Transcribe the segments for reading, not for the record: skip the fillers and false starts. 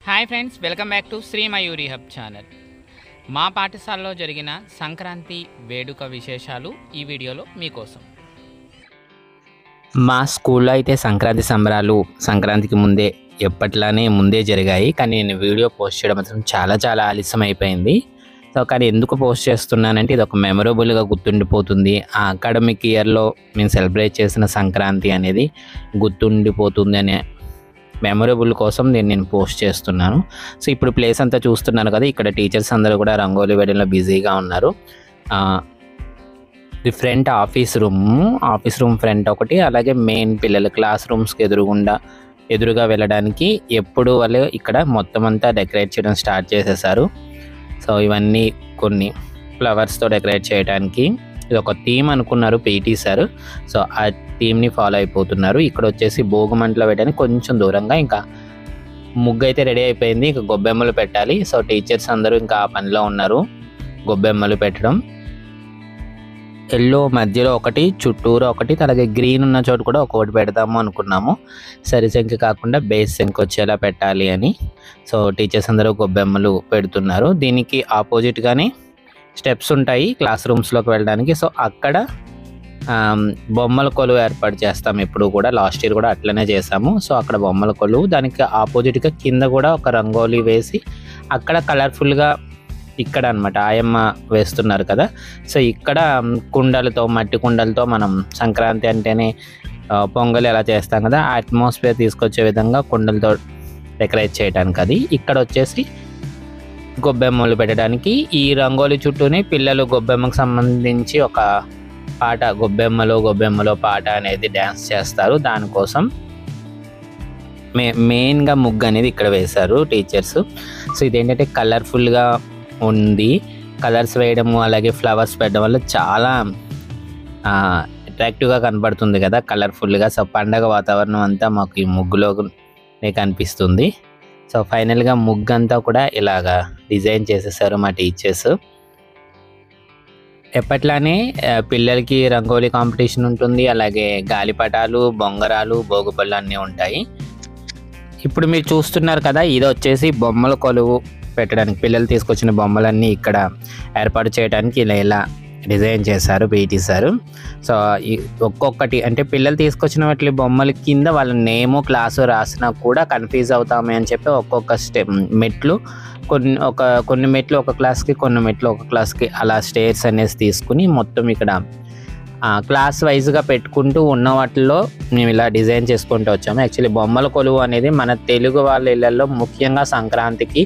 Hi friends, welcome back to Shri Mayuri hub channel. మా పాఠశాలలో జరిగిన సంక్రాంతి వేడుక విశేషాలు ఈ వీడియోలో మీకోసం. మా స్కూల్లో అయితే సంక్రాంతి సంబరాలు సంక్రాంతికి ఎప్పట్లానే ముందే జరిగాయి. కానీ నేను వీడియో పోస్ట్ చేయడం మాత్రం చాలా ఆలస్యం అయిపోయింది. సో కానీ ఎందుకు పోస్ట్ చేస్తున్నానంటే ఇది ఒక మెమరబుల్గా గుర్తుండిపోతుంది. ఆ అకాడమిక్ ఇయర్లో మేము సెలబ్రేట్ చేసిన సంక్రాంతి అనేది గుర్తుండిపోతుంది అనే మెమరబుల్ కోసం నేను పోస్ట్ చేస్తున్నాను. సో ఇప్పుడు ప్లేస్ అంతా చూస్తున్నారు కదా, ఇక్కడ టీచర్స్ అందరూ కూడా రంగోలీ వేయడంలో బిజీగా ఉన్నారు. ఫ్రంట్ ఆఫీస్ రూమ్ ఫ్రంట్ ఒకటి, అలాగే మెయిన్ పిల్లల క్లాస్ రూమ్స్కి ఎదురుగా వెళ్ళడానికి ఎప్పుడు వాళ్ళు ఇక్కడ మొత్తం అంతా డెకరేట్ చేయడం స్టార్ట్ చేసేసారు. సో ఇవన్నీ కొన్ని ఫ్లవర్స్తో డెకరేట్ చేయడానికి ఇది ఒక థీమ్ అనుకున్నారు పీటీ సార్. సో ఆ థీమ్ని ఫాలో అయిపోతున్నారు. ఇక్కడ వచ్చేసి భోగిమంటలు వేయడానికి కొంచెం దూరంగా ఇంకా ముగ్గు అయితే రెడీ అయిపోయింది. ఇంకా గొబ్బెమ్మలు పెట్టాలి. సో టీచర్స్ అందరూ ఇంకా ఆ పనిలో ఉన్నారు, గొబ్బెమ్మలు పెట్టడం. ఎల్లో మధ్యలో ఒకటి, చుట్టూరు ఒకటి, అలాగే గ్రీన్ ఉన్న చోటు కూడా ఒక్కొక్కటి పెడదాము అనుకున్నాము. సరి సంఖ్య కాకుండా బేస్ సంఖ్య వచ్చేలా పెట్టాలి అని. సో టీచర్స్ అందరూ గొబ్బెమ్మలు పెడుతున్నారు. దీనికి ఆపోజిట్గానే స్టెప్స్ ఉంటాయి క్లాస్ రూమ్స్లోకి వెళ్ళడానికి. సో అక్కడ బొమ్మల కొలువు ఏర్పాటు చేస్తాం ఎప్పుడు కూడా. లాస్ట్ ఇయర్ కూడా అట్లనే చేసాము. సో అక్కడ బొమ్మల కొలువు, దానికి ఆపోజిట్గా కింద కూడా ఒక రంగోలీ వేసి అక్కడ కలర్ఫుల్గా ఇక్కడ అనమాట ఆయమ్మ వేస్తున్నారు కదా. సో ఇక్కడ కుండలతో, మట్టి కుండలతో మనం సంక్రాంతి అంటేనే పొంగల్ ఎలా చేస్తాం కదా, ఆ అట్మాస్ఫియర్ తీసుకొచ్చే విధంగా కుండలతో డెకరేట్ చేయడానికి. అది ఇక్కడ వచ్చేసి గొబ్బెమ్మలు పెట్టడానికి. ఈ రంగోలీ చుట్టూనే పిల్లలు గొబ్బెమ్మకు సంబంధించి ఒక పాట, గొబ్బెమ్మలో పాట అనేది డ్యాన్స్ చేస్తారు. దానికోసం మెయిన్గా ముగ్గు అనేది ఇక్కడ వేశారు టీచర్స్. సో ఇదేంటంటే కలర్ఫుల్గా ఉంది. కలర్స్ వేయడము అలాగే ఫ్లవర్స్ పెట్టడం వల్ల చాలా అట్రాక్టివ్గా కనబడుతుంది కదా, కలర్ఫుల్గా. సో పండగ వాతావరణం అంతా మాకు ఈ ముగ్గులోనే కనిపిస్తుంది. సో ఫైనల్గా ముగ్గు అంతా కూడా ఇలాగా డిజైన్ చేసేసారు మా టీచర్స్. ఎప్పట్లానే పిల్లలకి రంగోలీ కాంపిటీషన్ ఉంటుంది, అలాగే గాలిపటాలు, బొంగరాలు, భోగిపళ్ళు అన్నీ ఉంటాయి. ఇప్పుడు మీరు చూస్తున్నారు కదా, ఇది వచ్చేసి బొమ్మల కొలువు పెట్టడానికి, పిల్లలు తీసుకొచ్చిన బొమ్మలన్నీ ఇక్కడ ఏర్పాటు చేయడానికి ఇలా డిజైన్ చేశారు పీటీ సార్. సో ఒక్కొక్కటి అంటే పిల్లలు తీసుకొచ్చిన వాటి బొమ్మల కింద వాళ్ళ నేము, క్లాసు రాసినా కూడా కన్ఫ్యూజ్ అవుతామే అని చెప్పి ఒక్కొక్క మెట్లు, కొన్ని మెట్లు ఒక క్లాస్కి, కొన్ని మెట్లు ఒక క్లాస్కి, అలా స్టేర్స్ అనేసి తీసుకుని మొత్తం ఇక్కడ క్లాస్ వైజ్గా పెట్టుకుంటూ ఉన్న వాటిల్లో మేము ఇలా డిజైన్ చేసుకుంటూ వచ్చాము. యాక్చువల్లీ బొమ్మల కొలువు అనేది మన తెలుగు వాళ్ళ ఇళ్ళల్లో ముఖ్యంగా సంక్రాంతికి,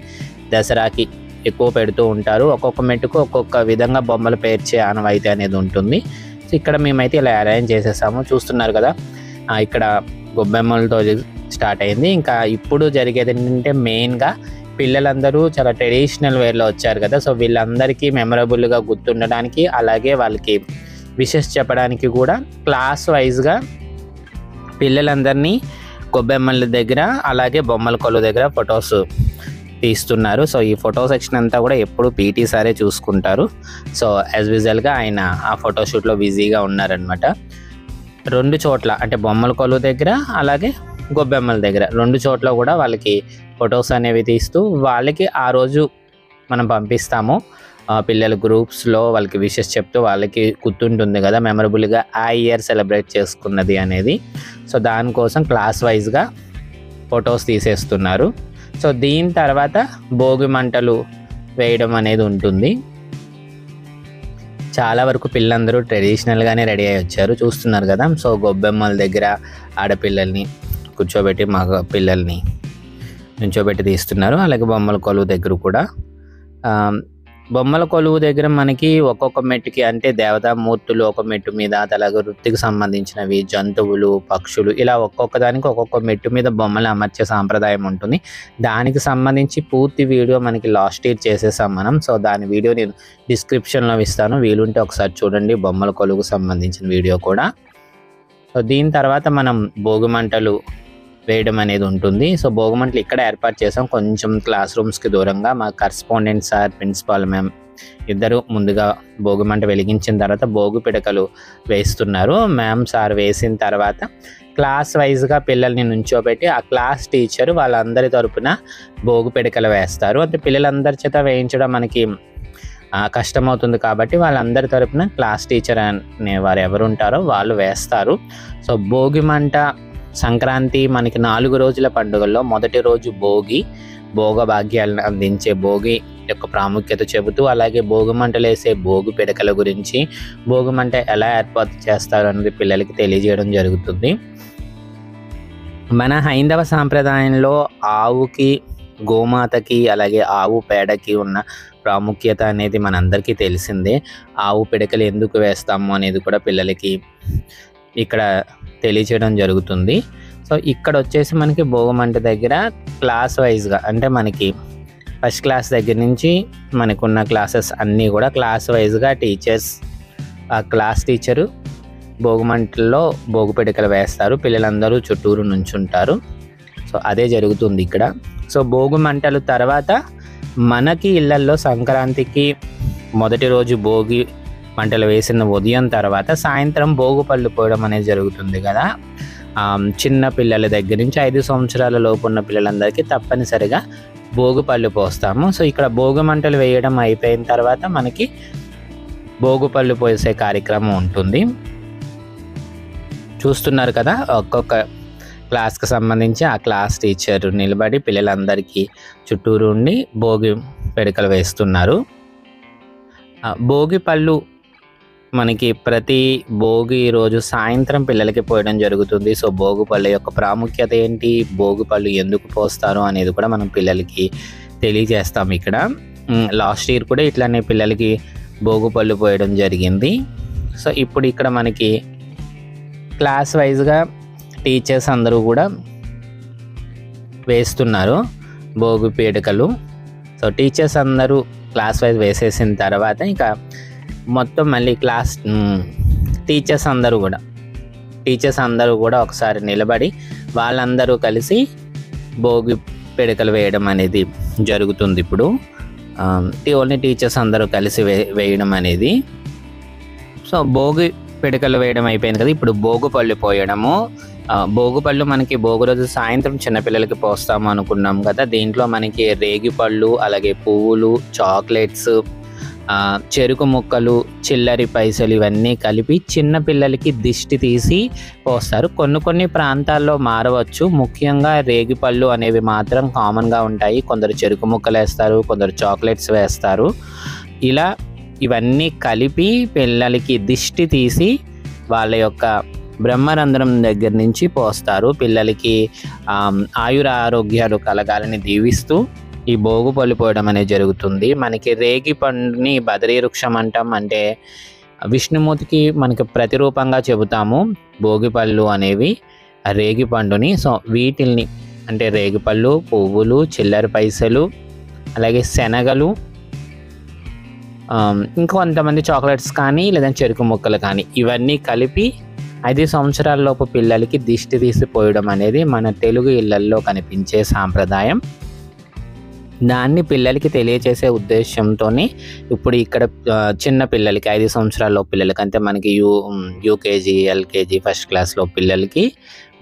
దసరాకి ఎక్కువ పెడుతూ ఉంటారు. ఒక్కొక్క మెట్టుకు ఒక్కొక్క విధంగా బొమ్మలు పేర్చే ఆనవాయితీ అనేది ఉంటుంది. సో ఇక్కడ మేమైతే ఇలా అరేంజ్ చేసేసాము. చూస్తున్నారు కదా, ఇక్కడ గొబ్బెమ్మలతో స్టార్ట్ అయింది. ఇంకా ఇప్పుడు జరిగేది ఏంటంటే మెయిన్గా పిల్లలందరూ చాలా ట్రెడిషనల్ వేర్లో వచ్చారు కదా. సో వీళ్ళందరికీ మెమరబుల్గా గుర్తుండడానికి, అలాగే వాళ్ళకి విషెస్ చెప్పడానికి కూడా క్లాస్ వైజ్గా పిల్లలందరినీ గొబ్బెమ్మల దగ్గర అలాగే బొమ్మల కొలువు దగ్గర ఫొటోస్ తీస్తున్నారు. సో ఈ ఫోటో సెక్షన్ అంతా కూడా ఎప్పుడు పీటీ సారే చూసుకుంటారు. సో యాజ్ యూజువల్గా ఆయన ఆ ఫోటోషూట్లో బిజీగా ఉన్నారనమాట. రెండు చోట్ల అంటే బొమ్మల కొలువు దగ్గర అలాగే గొబ్బెమ్మల దగ్గర రెండు చోట్ల కూడా వాళ్ళకి ఫొటోస్ అనేవి తీస్తూ వాళ్ళకి ఆ రోజు మనం పంపిస్తాము. పిల్లల గ్రూప్స్లో వాళ్ళకి విషెస్ చెప్తూ వాళ్ళకి గుర్తుంటుంది కదా మెమరబుల్గా ఆ ఇయర్ సెలబ్రేట్ చేసుకున్నది అనేది. సో దానికోసం క్లాస్ వైజ్గా ఫొటోస్ తీసేస్తున్నారు. సో దీని తర్వాత భోగి మంటలు వేయడం అనేది ఉంటుంది. చాలా వరకు పిల్లలందరూ ట్రెడిషనల్గానే రెడీ అయ్యి వచ్చారు, చూస్తున్నారు కదా. సో గొబ్బెమ్మల దగ్గర ఆడపిల్లల్ని కూర్చోబెట్టి మగ పిల్లల్ని నుంచోబెట్టి తీస్తున్నారు. అలాగే బొమ్మల కొలువు దగ్గర కూడా బొమ్మల కొలువు దగ్గర మనకి ఒక్కొక్క మెట్టుకి అంటే దేవతామూర్తులు ఒక మెట్టు మీద, అలాగే వృత్తికి సంబంధించినవి, జంతువులు, పక్షులు, ఇలా ఒక్కొక్క దానికి ఒక్కొక్క మెట్టు మీద బొమ్మలు అమర్చే సాంప్రదాయం ఉంటుంది. దానికి సంబంధించి పూర్తి వీడియో మనకి లాస్ట్ ఇయర్ చేసేసాం మనం. సో దాని వీడియో నేను డిస్క్రిప్షన్లో ఇస్తాను, వీలుంటే ఒకసారి చూడండి, బొమ్మల కొలువుకు సంబంధించిన వీడియో కూడా. సో దీని తర్వాత మనం భోగి మంటలు వేయడం అనేది ఉంటుంది. సో భోగిమంటలు ఇక్కడ ఏర్పాటు చేసాం కొంచెం క్లాస్ రూమ్స్కి దూరంగా. మా కరస్పాండెంట్ సార్, ప్రిన్సిపాల్ మ్యామ్ ఇద్దరు ముందుగా భోగి మంట వెలిగించిన తర్వాత భోగి పిడకలు వేస్తున్నారు. మ్యామ్ సార్ వేసిన తర్వాత క్లాస్ వైజ్గా పిల్లల్ని నుంచోబెట్టి ఆ క్లాస్ టీచర్ వాళ్ళందరి తరపున భోగి పిడకలు వేస్తారు. అంటే పిల్లలందరి చేత వేయించడం మనకి కష్టమవుతుంది కాబట్టి వాళ్ళందరి తరపున క్లాస్ టీచర్ అనే వారు ఎవరు ఉంటారో వాళ్ళు వేస్తారు. సో భోగి మంట సంక్రాంతి మనకి 4 రోజుల పండుగల్లో మొదటి రోజు భోగి, భోగభాగ్యాలను అందించే భోగి యొక్క ప్రాముఖ్యత చెబుతూ, అలాగే భోగి మంటలు వేసే భోగి పిడకల గురించి, భోగి మంట ఎలా ఏర్పాటు చేస్తారు అనేది పిల్లలకి తెలియజేయడం జరుగుతుంది. మన హైందవ సాంప్రదాయంలో ఆవుకి, గోమాతకి అలాగే ఆవు పేడకి ఉన్న ప్రాముఖ్యత అనేది మనందరికీ తెలిసిందే. ఆవు పిడకలు ఎందుకు వేస్తాము అనేది కూడా పిల్లలకి ఇక్కడ తెలియచేయడం జరుగుతుంది. సో ఇక్కడ వచ్చేసి మనకి భోగిమంట దగ్గర క్లాస్ వైజ్గా, అంటే మనకి ఫస్ట్ క్లాస్ దగ్గర నుంచి మనకున్న క్లాసెస్ అన్నీ కూడా క్లాస్ వైజ్గా టీచర్స్, ఆ క్లాస్ టీచరు భోగిమంటల్లో భోగి పిడకలు వేస్తారు. పిల్లలందరూ చుట్టూరు నుంచుంటారు. సో అదే జరుగుతుంది ఇక్కడ. సో భోగి మంటలు తర్వాత మనకి ఇళ్లల్లో సంక్రాంతికి మొదటి రోజు భోగి మంటలు వేసిన ఉదయం తర్వాత సాయంత్రం భోగి పళ్ళు పోయడం అనేది జరుగుతుంది కదా. చిన్న పిల్లల దగ్గర నుంచి 5 సంవత్సరాల లోపు ఉన్న పిల్లలందరికీ తప్పనిసరిగా భోగి పళ్ళు పోస్తాము. సో ఇక్కడ భోగి మంటలు వేయడం అయిపోయిన తర్వాత మనకి భోగి పళ్ళు పోసే కార్యక్రమం ఉంటుంది. చూస్తున్నారు కదా, ఒక్కొక్క క్లాస్కి సంబంధించి ఆ క్లాస్ టీచర్ నిలబడి పిల్లలందరికీ చుట్టూరు ఉండి భోగి పిడకలు వేస్తున్నారు. భోగి పళ్ళు మనకి ప్రతి భోగి రోజు సాయంత్రం పిల్లలకి పోయడం జరుగుతుంది. సో భోగి పళ్ళ యొక్క ప్రాముఖ్యత ఏంటి, భోగి పళ్ళు ఎందుకు పోస్తారు అనేది కూడా మనం పిల్లలకి తెలియజేస్తాం. ఇక్కడ లాస్ట్ ఇయర్ కూడా ఇట్లానే పిల్లలకి భోగి పళ్ళు పోయడం జరిగింది. సో ఇప్పుడు ఇక్కడ మనకి క్లాస్ వైజ్గా టీచర్స్ అందరూ కూడా వేస్తున్నారు భోగి పిడకలు. సో టీచర్స్ అందరూ క్లాస్ వైజ్ వేసేసిన తర్వాత ఇంకా మొత్తం మళ్ళీ క్లాస్ టీచర్స్ అందరూ కూడా ఒకసారి నిలబడి వాళ్ళందరూ కలిసి భోగి పిడకలు వేయడం అనేది జరుగుతుంది. ఇప్పుడు ఓన్లీ టీచర్స్ అందరూ కలిసి వేయడం అనేది. సో భోగి పిడకలు వేయడం అయిపోయింది కదా, ఇప్పుడు భోగి పళ్ళు పోయడము. భోగి పళ్ళు మనకి భోగి రోజు సాయంత్రం చిన్నపిల్లలకి పోస్తాము అనుకున్నాం కదా. దీంట్లో మనకి రేగి పళ్ళు, అలాగే పువ్వులు, చాక్లెట్స్, చెరుకు ముక్కలు, చిల్లరి పైసలు ఇవన్నీ కలిపి చిన్నపిల్లలకి దిష్టి తీసి పోస్తారు. కొన్ని ప్రాంతాల్లో మారవచ్చు. ముఖ్యంగా రేగి పళ్ళు అనేవి మాత్రం కామన్గా ఉంటాయి. కొందరు చెరుకు ముక్కలు వేస్తారు, కొందరు చాక్లెట్స్ వేస్తారు. ఇలా ఇవన్నీ కలిపి పిల్లలకి దిష్టి తీసి వాళ్ళ యొక్క బ్రహ్మరంధ్రం దగ్గర నుంచి పోస్తారు. పిల్లలకి ఆయుర ఆరోగ్యాలు కలగాలని దీవిస్తూ ఈ భోగి పళ్ళు పోయడం అనేది జరుగుతుంది. మనకి రేగి పండుని బదరీ వృక్షం అంటాం, అంటే విష్ణుమూర్తికి మనకి ప్రతిరూపంగా చెబుతాము భోగి పళ్ళు అనేవి రేగి పండుని. సో వీటిల్ని అంటే రేగి పళ్ళు, పువ్వులు, చిల్లర పైసలు, అలాగే శనగలు, ఇంకొంతమంది చాక్లెట్స్ కానీ లేదా చెరుకు ముక్కలు కానీ ఇవన్నీ కలిపి 5 సంవత్సరాల లోపు పిల్లలకి దిష్టి తీసిపోయడం అనేది మన తెలుగు ఇళ్లల్లో కనిపించే సాంప్రదాయం. దాన్ని పిల్లలకి తెలియచేసే ఉద్దేశంతోనే ఇప్పుడు ఇక్కడ చిన్న పిల్లలకి 5 సంవత్సరాల పిల్లలకి, అంటే మనకి యూకేజీ, ఎల్కేజీ, ఫస్ట్ క్లాస్లో పిల్లలకి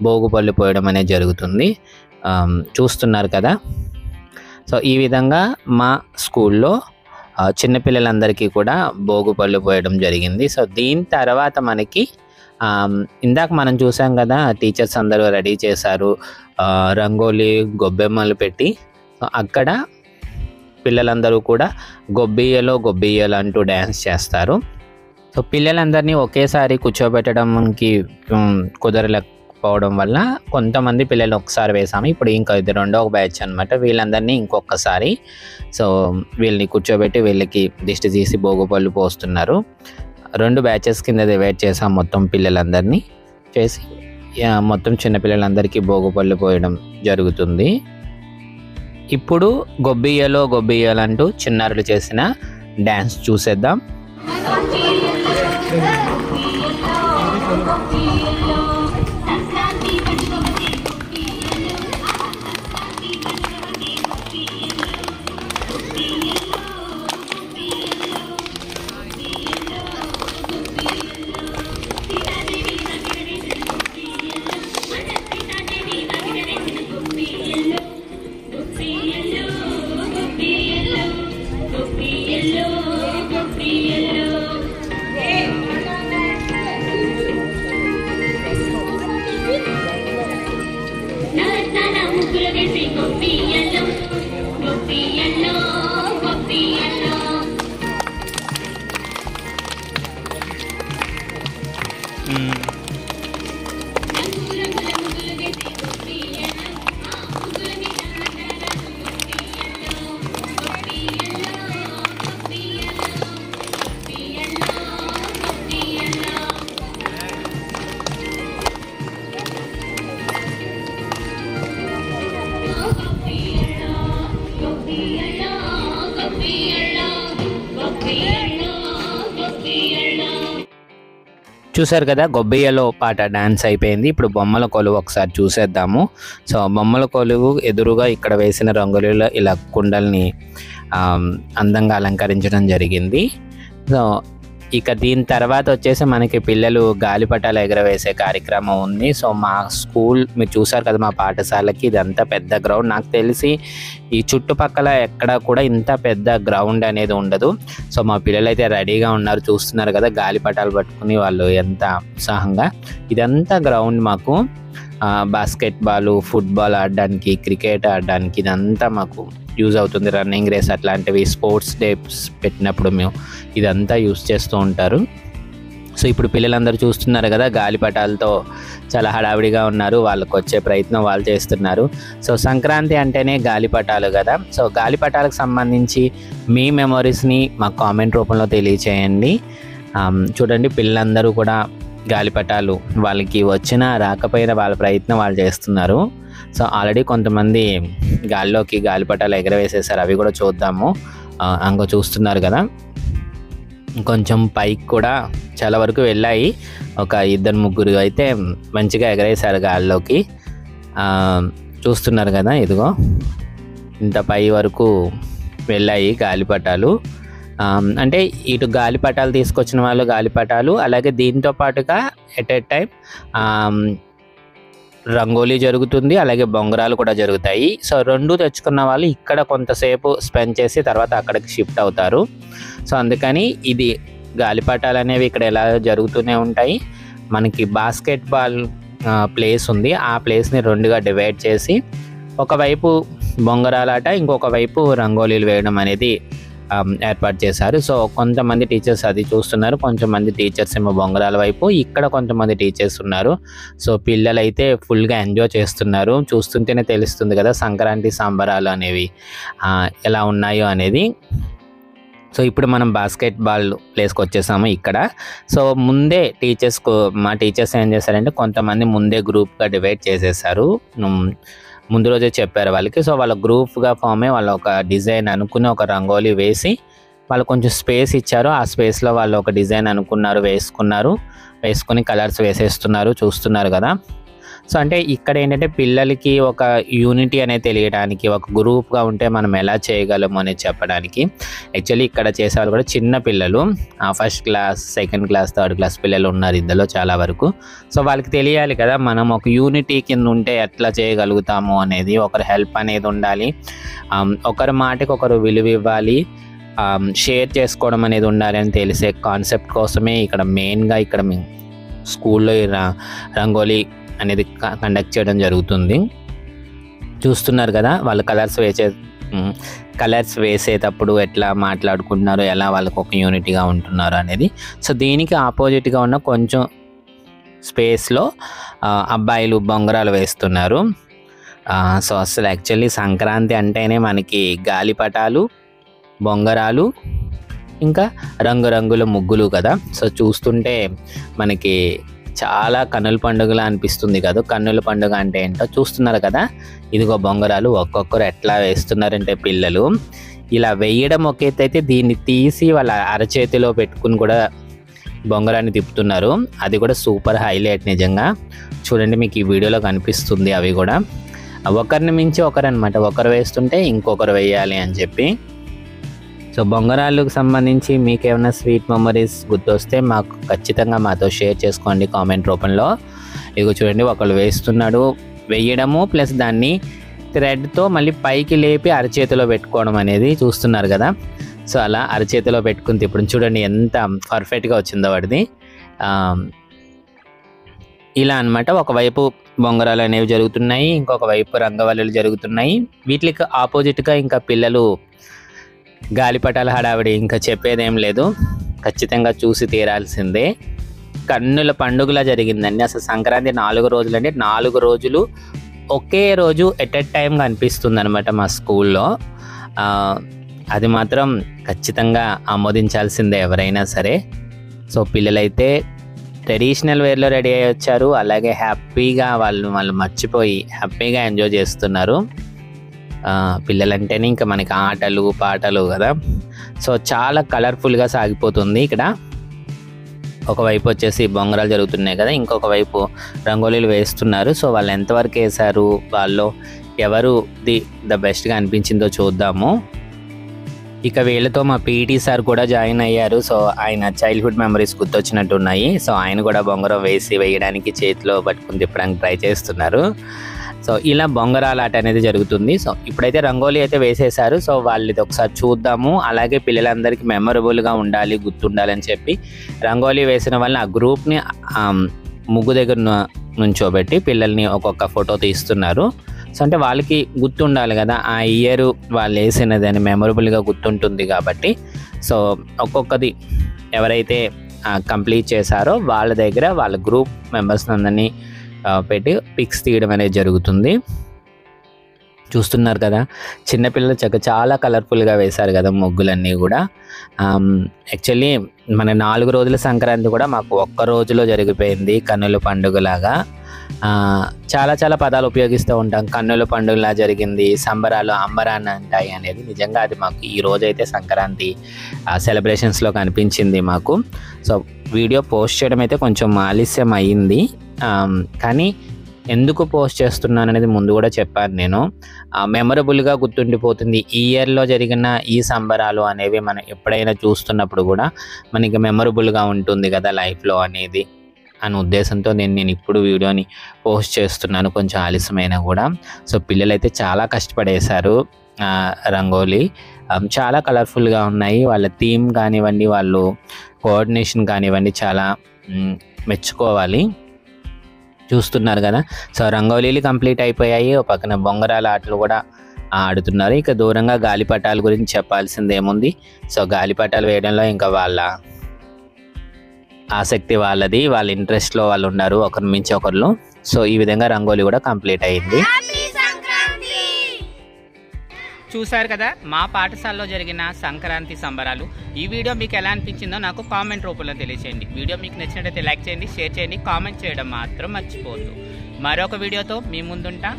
భోగి పళ్ళు పోయడం అనేది జరుగుతుంది. చూస్తున్నారు కదా. సో ఈ విధంగా మా స్కూల్లో చిన్నపిల్లలందరికీ కూడా భోగి పళ్ళు పోయడం జరిగింది. సో దీని తర్వాత మనకి ఇందాక మనం చూసాం కదా, టీచర్స్ అందరూ రెడీ చేశారు రంగోలీ, గొబ్బెమ్మలు పెట్టి. అక్కడ పిల్లలందరూ కూడా గొబ్బియ్యలో అంటూ డ్యాన్స్ చేస్తారు. సో పిల్లలందరినీ ఒకేసారి కూర్చోబెట్టడానికి కుదరలేకపోవడం వల్ల కొంతమంది పిల్లలు ఒకసారి వేసాము. ఇప్పుడు ఇంకా ఇది రెండవ బ్యాచ్ అనమాట. వీళ్ళందరినీ ఇంకొకసారి సో వీళ్ళని కూర్చోబెట్టి వీళ్ళకి దిష్టి తీసి భోగి పళ్ళు పోస్తున్నారు. 2 బ్యాచెస్ కింద డివైడ్ చేసాం మొత్తం పిల్లలందరినీ చేసి మొత్తం చిన్నపిల్లలందరికీ భోగి పళ్ళు పోయడం జరుగుతుంది. ఇప్పుడు గొబ్బియ్యలో అంటూ చిన్నారులు చేసిన డ్యాన్స్ చూసేద్దాం. చూసారు కదా, గొబ్బియ్యలో పాట డాన్స్ అయిపోయింది. ఇప్పుడు బొమ్మల కొలువు ఒకసారి చూసేద్దాము. సో బొమ్మల కొలువు ఎదురుగా ఇక్కడ వేసిన రంగులలో ఇలా కుండల్ని అందంగా అలంకరించడం జరిగింది. సో ఇక దీని తర్వాత వచ్చేసి మనకి పిల్లలు గాలిపటాలు ఎగరవేసే కార్యక్రమం ఉంది. సో మా స్కూల్ మీరు చూసారు కదా, మా పాఠశాలకి ఇదంతా పెద్ద గ్రౌండ్. నాకు తెలిసి ఈ చుట్టుపక్కల ఎక్కడ కూడా ఇంత పెద్ద గ్రౌండ్ అనేది ఉండదు. సో మా పిల్లలు అయితే రెడీగా ఉన్నారు, చూస్తున్నారు కదా గాలిపటాలు పట్టుకుని వాళ్ళు ఎంత ఉత్సాహంగా. ఇదంతా గ్రౌండ్ మాకు బాస్కెట్బాల్, ఫుట్బాల్ ఆడడానికి, క్రికెట్ ఆడడానికి ఇదంతా మాకు యూజ్ అవుతుంది. రన్నింగ్ రేస్ అట్లాంటివి స్పోర్ట్స్ డేస్ పెట్టినప్పుడు మేము ఇదంతా యూజ్ చేస్తూ ఉంటారు. సో ఇప్పుడు పిల్లలందరూ చూస్తున్నారు కదా, గాలిపటాలతో చాలా హడావిడిగా ఉన్నారు. వాళ్ళకు వచ్చే ప్రయత్నం వాళ్ళు చేస్తున్నారు. సో సంక్రాంతి అంటేనే గాలిపటాలు కదా. సో గాలిపటాలకు సంబంధించి మీ మెమొరీస్ని మాకు కామెంట్ రూపంలో తెలియచేయండి. చూడండి, పిల్లలందరూ కూడా గాలిపటాలు వాళ్ళకి వచ్చినా రాకపోయినా వాళ్ళ ప్రయత్నం వాళ్ళు చేస్తున్నారు. సో ఆల్రెడీ కొంతమంది గాల్లోకి గాలిపటాలు ఎగరవేసేసారు, అవి కూడా చూద్దాము. అంగో చూస్తున్నారు కదా, కొంచెం పైకి కూడా చాలా వరకు వెళ్ళాయి. ఒక 2-3 అయితే మంచిగా ఎగరేసారు గాల్లోకి. చూస్తున్నారు కదా, ఇదిగో ఇంత పై వరకు వెళ్ళాయి గాలిపటాలు. అంటే ఇటు గాలిపటాలు తీసుకొచ్చిన వాళ్ళు గాలిపటాలు, అలాగే దీంతో పాటుగా ఎట్ ఏ టైం రంగోలీ జరుగుతుంది, అలాగే బొంగరాలు కూడా జరుగుతాయి. సో 2 తెచ్చుకున్న వాళ్ళు ఇక్కడ కొంతసేపు స్పెండ్ చేసి తర్వాత అక్కడికి షిఫ్ట్ అవుతారు. సో అందుకని ఇది గాలిపటాలు అనేవి ఇక్కడ ఎలా జరుగుతూనే ఉంటాయి. మనకి బాస్కెట్బాల్ ప్లేస్ ఉంది, ఆ ప్లేస్ని 2గా డివైడ్ చేసి ఒకవైపు బొంగరాలాట, ఇంకొక వైపు రంగోలీలు వేయడం అనేది ఏర్పాటు చేశారు. సో కొంతమంది టీచర్స్ అది చూస్తున్నారు, కొంతమంది టీచర్స్ ఏమో బొంగరాల వైపు, ఇక్కడ కొంతమంది టీచర్స్ ఉన్నారు. సో పిల్లలు అయితే ఫుల్గా ఎంజాయ్ చేస్తున్నారు. చూస్తుంటేనే తెలుస్తుంది కదా సంక్రాంతి సంబరాలు అనేవి ఎలా ఉన్నాయో అనేది. సో ఇప్పుడు మనం బాస్కెట్బాల్ ప్లేస్కి వచ్చేసాము ఇక్కడ. సో ముందే మా టీచర్స్ ఏం చేశారంటే కొంతమంది ముందే గ్రూప్గా డివైడ్ చేసేసారు. ముందు రోజే చెప్పారు వాళ్ళకి. సో వాళ్ళ గ్రూప్గా ఫామ్ అయ్యి వాళ్ళు ఒక డిజైన్ అనుకుని ఒక రంగోలీ వేసి వాళ్ళు కొంచెం స్పేస్ ఇచ్చారు. ఆ స్పేస్లో వాళ్ళు ఒక డిజైన్ అనుకున్నారు, వేసుకుని కలర్స్ వేసేస్తున్నారు. చూస్తున్నారు కదా. సో అంటే ఇక్కడ ఏంటంటే పిల్లలకి ఒక యూనిటీ అనేది తెలియడానికి, ఒక గ్రూప్గా ఉంటే మనం ఎలా చేయగలము అనేది చెప్పడానికి. యాక్చువల్లీ ఇక్కడ చేసేవాళ్ళు కూడా చిన్న పిల్లలు, 1st class 2nd class 3rd class పిల్లలు ఉన్నారు ఇందులో చాలా వరకు. సో వాళ్ళకి తెలియాలి కదా మనం ఒక యూనిటీ కింద ఉంటే ఎట్లా చేయగలుగుతాము అనేది, ఒకరి హెల్ప్ అనేది ఉండాలి, ఒకరి మాటకి ఒకరు విలువ ఇవ్వాలి, షేర్ చేసుకోవడం అనేది ఉండాలి అని తెలిసే కాన్సెప్ట్ కోసమే ఇక్కడ మెయిన్గా ఇక్కడ స్కూల్లో రంగోలీ అనేది కండక్ట్ చేయడం జరుగుతుంది. చూస్తున్నారు కదా వాళ్ళు కలర్స్ వేసేటప్పుడు ఎట్లా మాట్లాడుకుంటున్నారు, ఎలా వాళ్ళకు ఒక యూనిటీగా ఉంటున్నారు అనేది. సో దీనికి ఆపోజిట్గా ఉన్న కొంచెం స్పేస్లో అబ్బాయిలు బొంగరాలు వేస్తున్నారు. సో అసలు యాక్చువల్లీ సంక్రాంతి అంటేనే మనకి గాలిపటాలు, బొంగరాలు, ఇంకా రంగురంగుల ముగ్గులు కదా. సో చూస్తుంటే మనకి చాలా కన్నుల పండుగలా అనిపిస్తుంది కదా. కన్నుల పండుగ అంటే ఏంటో చూస్తున్నారు కదా. ఇదిగో బొంగరాలు ఒక్కొక్కరు ఎట్లా వేస్తున్నారంటే పిల్లలు ఇలా వేయడం ఒక ఎత్తు అయితే, దీన్ని తీసి వాళ్ళ అరచేతిలో పెట్టుకుని కూడా బొంగరాన్ని తిప్పుతున్నారు. అది కూడా సూపర్ హైలైట్ నిజంగా. చూడండి, మీకు ఈ వీడియోలో కనిపిస్తుంది. అవి కూడా ఒకరిని మించి ఒకరు అనమాట, ఒకరు వేస్తుంటే ఇంకొకరు వేయాలి అని చెప్పి. సో బొంగరాలకు సంబంధించి మీకు ఏమైనా స్వీట్ మెమరీస్ గుర్తొస్తే మాకు ఖచ్చితంగా మాతో షేర్ చేసుకోండి కామెంట్ రూపంలో. ఇదిగో చూడండి, ఒకళ్ళు వేస్తున్నాడు, వేయడము ప్లస్ దాన్ని థ్రెడ్తో మళ్ళీ పైకి లేపి అరచేతిలో పెట్టుకోవడం అనేది చూస్తున్నారు కదా. సో అలా అరచేతిలో పెట్టుకుంటే ఇప్పుడు చూడండి ఎంత పర్ఫెక్ట్గా వచ్చిందో వాడిది. ఇలా అనమాట. ఒకవైపు బొంగరాలు అనేవి జరుగుతున్నాయి, ఇంకొక వైపు రంగవల్లులు జరుగుతున్నాయి. వీటికి ఆపోజిట్గా ఇంకా పిల్లలు గాలిపటాల హడావిడి ఇంకా చెప్పేదేం లేదు, ఖచ్చితంగా చూసి తీరాల్సిందే. కన్నుల పండుగలా జరిగిందండి. అసలు సంక్రాంతి 4 రోజులు అంటే 4 రోజులు ఒకే రోజు ఎట్ ఎ టైం కనిపిస్తుంది అనమాట మా స్కూల్లో. అది మాత్రం ఖచ్చితంగా ఆమోదించాల్సిందే ఎవరైనా సరే. సో పిల్లలైతే ట్రెడిషనల్ వేర్లో రెడీ అయ్యి వచ్చారు. అలాగే హ్యాపీగా వాళ్ళు మర్చిపోయి హ్యాపీగా ఎంజాయ్ చేస్తున్నారు. పిల్లలంటేనే ఇంకా మనకి ఆటలు పాటలు కదా. సో చాలా కలర్ఫుల్గా సాగిపోతుంది ఇక్కడ. ఒకవైపు వచ్చేసి బొంగరాలు జరుగుతున్నాయి కదా, ఇంకొక వైపు రంగోలీలు వేస్తున్నారు. సో వాళ్ళు ఎంతవరకు వేశారు, వాళ్ళు ఎవరు ద బెస్ట్గా అనిపించిందో చూద్దాము. ఇక వీళ్ళతో మా పీటీ సార్ కూడా జాయిన్ అయ్యారు. సో ఆయన చైల్డ్హుడ్ మెమరీస్ గుర్తొచ్చినట్టు ఉన్నాయి. సో ఆయన కూడా బొంగరం వేయడానికి చేతిలో పట్టుకుని తిప్పడానికి ట్రై చేస్తున్నారు. సో ఇలా బొంగరాల ఆట అనేది జరుగుతుంది. సో ఇప్పుడైతే రంగోలీ అయితే వేసేశారు. సో వాళ్ళది ఒకసారి చూద్దాము. అలాగే పిల్లలందరికీ మెమరబుల్గా ఉండాలి, గుర్తుండాలని చెప్పి రంగోలీ వేసిన వాళ్ళని ఆ గ్రూప్ని ముగ్గు దగ్గర నుంచోబెట్టి పిల్లల్ని ఒక్కొక్క ఫోటో తీస్తున్నారు. సో అంటే వాళ్ళకి గుర్తుండాలి కదా, ఆ ఇయర్ వాళ్ళు వేసినది అని మెమరబుల్గా గుర్తుంటుంది కాబట్టి. సో ఒక్కొక్కది ఎవరైతే కంప్లీట్ చేశారో వాళ్ళ దగ్గర వాళ్ళ గ్రూప్ మెంబర్స్ అందరినీ పెట్టి పిక్స్ తీయడం అనేది జరుగుతుంది. చూస్తున్నారు కదా, చిన్నపిల్లలు చాలా కలర్ఫుల్గా వేశారు కదా ముగ్గులన్నీ కూడా. యాక్చువల్లీ మన 4 రోజుల సంక్రాంతి కూడా మాకు ఒక్క రోజులో జరిగిపోయింది, కన్నుల పండుగలాగా. చాలా పదాలు ఉపయోగిస్తూ ఉంటాం. కన్నుల పండుగలా జరిగింది, సంబరాలు అంబరాన్ని అంటాయి అనేది. నిజంగా అది మాకు ఈ రోజైతే సంక్రాంతి సెలబ్రేషన్స్లో కనిపించింది మాకు. సో వీడియో పోస్ట్ చేయడం అయితే కొంచెం ఆలస్యం అయ్యింది, కానీ ఎందుకు పోస్ట్ చేస్తున్నాను అనేది ముందు కూడా చెప్పాను నేను. మెమరబుల్గా గుర్తుండిపోతుంది. ఈ ఇయర్లో జరిగిన ఈ సంబరాలు అనేవి మనం ఎప్పుడైనా చూస్తున్నప్పుడు కూడా మనకి మెమరబుల్గా ఉంటుంది కదా లైఫ్లో అనేది అనే ఉద్దేశంతో నేను ఇప్పుడు వీడియోని పోస్ట్ చేస్తున్నాను, కొంచెం ఆలస్యమైనా కూడా. సో పిల్లలైతే చాలా కష్టపడేశారు. రంగోలీ చాలా కలర్ఫుల్గా ఉన్నాయి. వాళ్ళ థీమ్ కానివ్వండి, వాళ్ళు కోఆర్డినేషన్ కానివ్వండి, చాలా మెచ్చుకోవాలి. చూస్తున్నారు కదా. సో రంగోలీలు కంప్లీట్ అయిపోయాయి. ఒక పక్కన బొంగరాల ఆటలు కూడా ఆడుతున్నారు. ఇక దూరంగా గాలిపటాల గురించి చెప్పాల్సిందేముంది. సో గాలిపటాలు వేయడంలో ఇంకా వాళ్ళ ఆసక్తి వాళ్ళది, వాళ్ళ ఇంట్రెస్ట్లో వాళ్ళు ఉన్నారు ఒకరి మించి ఒకరు. సో ఈ విధంగా రంగోలీ కూడా కంప్లీట్ అయింది. చూశారు కదా మా పాఠశాలలో జరిగిన సంక్రాంతి సంబరాలు. ఈ వీడియో మీకు ఎలా అనిపించిందో నాకు కామెంట్ రూపంలో తెలియచేయండి. వీడియో మీకు నచ్చినట్లయితే లైక్ చేయండి, షేర్ చేయండి, కామెంట్ చేయడం మాత్రం మర్చిపోవద్దు. మరొక వీడియోతో మీ ముందుంటా.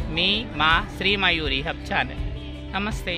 మా శ్రీ మయూరి హబ్ ఛానల్. నమస్తే.